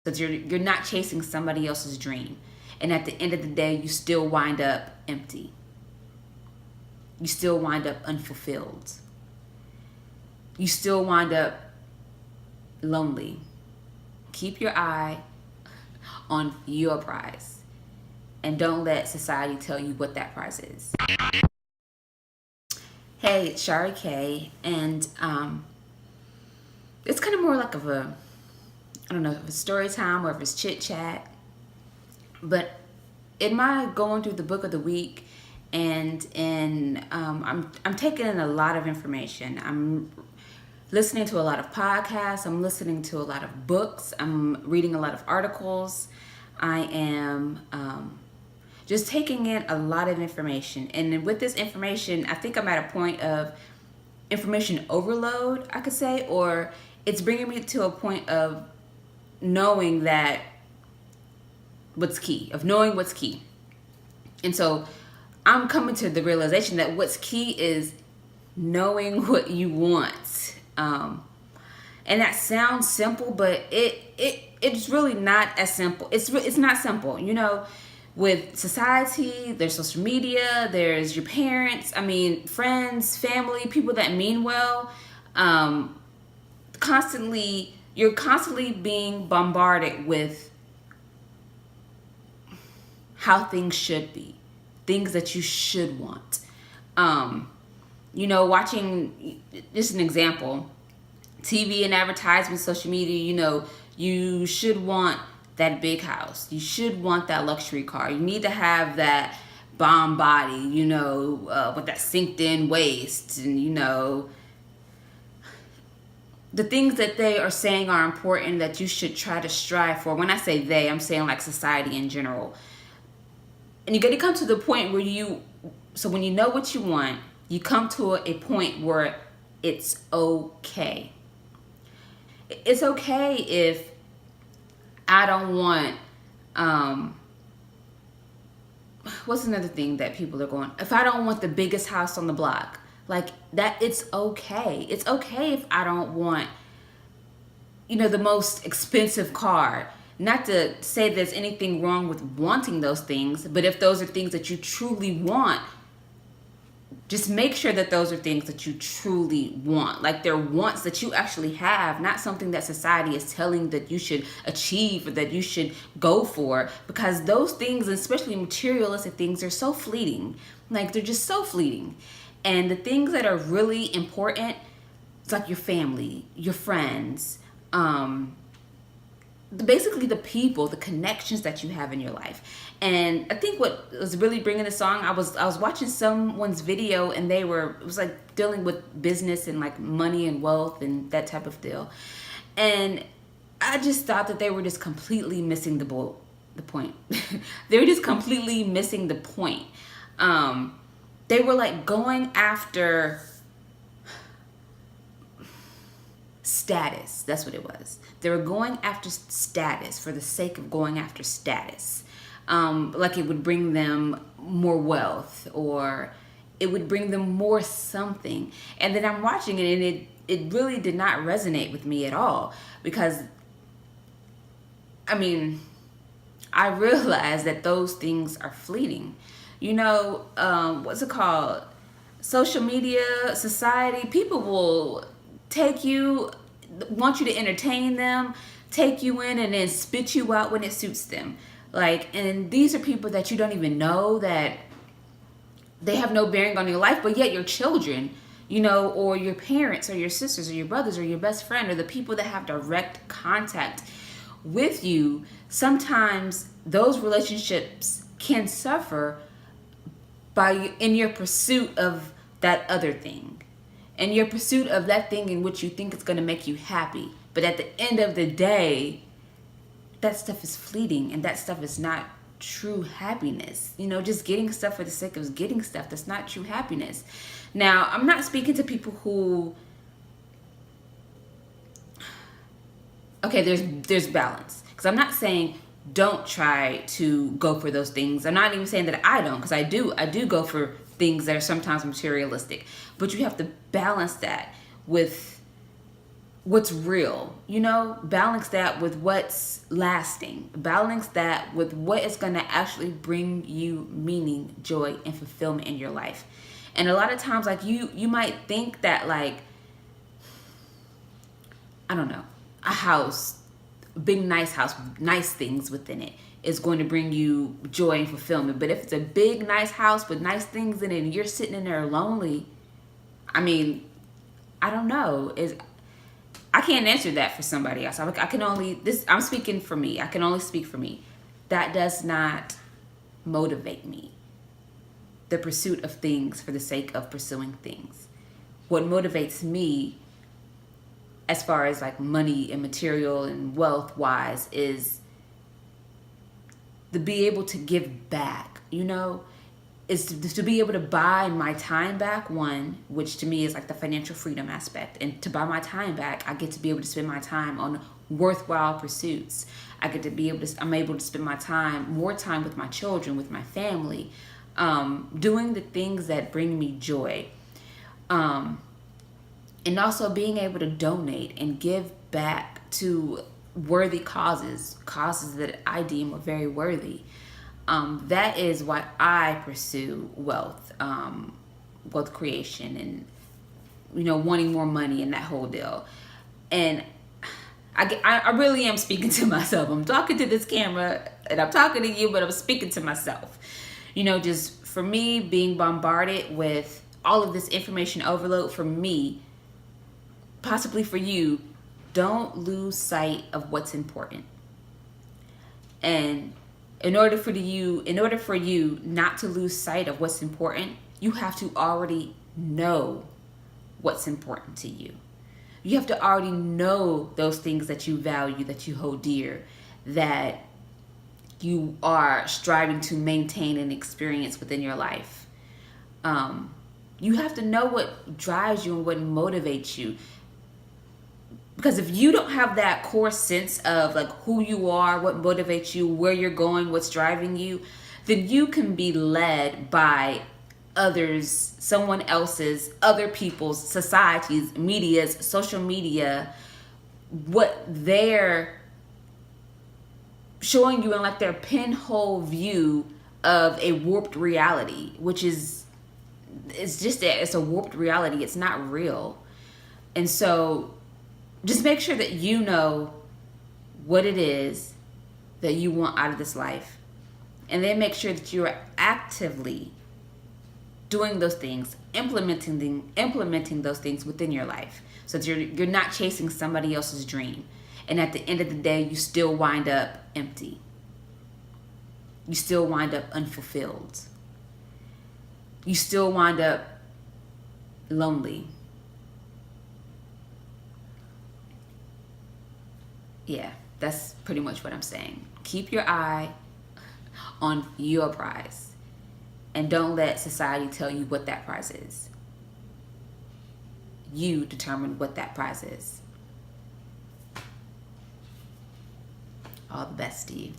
because you're not chasing somebody else's dream. And at the end of the day, you still wind up empty. You still wind up unfulfilled. You still wind up lonely. Keep your eye on your prize, and don't let society tell you what that prize is. Hey, it's Shari K, and it's kind of more like of a, I don't know if it's story time or if it's chit chat, but in my going through the book of the week, and I'm taking in a lot of information. I'm listening to a lot of podcasts. I'm listening to a lot of books. I'm reading a lot of articles. I am just taking in a lot of information. And with this information, I think I'm at a point of information overload, I could say, or it's bringing me to a point of knowing that what's key, of knowing what's key. And so I'm coming to the realization that what's key is knowing what you want. And that sounds simple, but it's really not as simple. It's not simple. You know, with society, there's social media, there's your parents, friends, family, people that mean well. You're constantly being bombarded with how things should be, things that you should want. Watching, just an example, TV and advertisements, social media, you should want that big house. You should want that luxury car. You need to have that bomb body, with that synced in waist, and, the things that they are saying are important that you should try to strive for. When I say they, I'm saying like society in general. And you got to come to the point where so when you know what you want, you come to a point where it's okay. It's okay if I don't want, what's another thing that people are going, if I don't want the biggest house on the block, like that, it's okay. It's okay if I don't want, the most expensive car. Not to say there's anything wrong with wanting those things, but if those are things that you truly want, just make sure that those are things that you truly want. Like they're wants that you actually have, not something that society is telling that you should achieve or that you should go for. Because those things, especially materialistic things, are so fleeting. Like they're just so fleeting. And the things that are really important, it's like your family, your friends, basically the people, the connections that you have in your life. And I think what was really bringing the song, I was watching someone's video, and it was like dealing with business and like money and wealth and that type of deal. And I just thought that they were just completely missing the point. They were just completely missing the point. They were like going after status. That's what it was. They were going after status for the sake of going after status. Like it would bring them more wealth, or it would bring them more something. And then I'm watching it, and it really did not resonate with me at all, because I realized that those things are fleeting. What's it called? Social media, society, people will want you to entertain them, take you in, and then spit you out when it suits them. And these are people that you don't even know, that they have no bearing on your life, but yet your children, or your parents or your sisters or your brothers or your best friend, or the people that have direct contact with you, sometimes those relationships can suffer in your pursuit of that other thing, in your pursuit of that thing in which you think is going to make you happy. But at the end of the day, that stuff is fleeting, and that stuff is not true happiness. Just getting stuff for the sake of getting stuff, that's not true happiness. Now, I'm not speaking to people who, okay, there's balance, because I'm not saying don't try to go for those things. I'm not even saying that I don't, because I do go for things that are sometimes materialistic, but you have to balance that with what's real, you know, balance that with what's lasting, balance that with what is going to actually bring you meaning, joy, and fulfillment in your life. And a lot of times, like, you might think that, like, I don't know, a house, a big nice house with nice things within it is going to bring you joy and fulfillment. But if it's a big nice house with nice things in it and you're sitting in there lonely, I mean, I don't know. I can't answer that for somebody else. I can only I'm speaking for me. I can only speak for me. That does not motivate me. The pursuit of things for the sake of pursuing things. What motivates me, as far as like money and material and wealth wise, is to be able to give back, you know, is to be able to buy my time back, one, which to me is like the financial freedom aspect. And to buy my time back, I get to be able to spend my time on worthwhile pursuits. I'm able to spend my time, more time with my children, with my family, doing the things that bring me joy. And also being able to donate and give back to worthy causes that I deem are very worthy. That is why I pursue wealth creation, and, you know, wanting more money and that whole deal. And I really am speaking to myself. I'm talking to this camera and I'm talking to you, but I'm speaking to myself. You know, just for me, being bombarded with all of this information overload, for me, possibly for you, don't lose sight of what's important. And in order for you not to lose sight of what's important, you have to already know what's important to you. You have to already know those things that you value, that you hold dear, that you are striving to maintain and experience within your life. You have to know what drives you and what motivates you. Because if you don't have that core sense of like who you are, what motivates you, where you're going, what's driving you, then you can be led by others, someone else's, other people's, societies, media's, social media, what they're showing you in like their pinhole view of a warped reality, which is, it's a warped reality. It's not real. And so just make sure that you know what it is that you want out of this life. And then make sure that you are actively doing those things, implementing those things within your life. So that you're not chasing somebody else's dream. And at the end of the day, you still wind up empty. You still wind up unfulfilled. You still wind up lonely. Yeah, that's pretty much what I'm saying. Keep your eye on your prize. And don't let society tell you what that prize is. You determine what that prize is. All the best to you.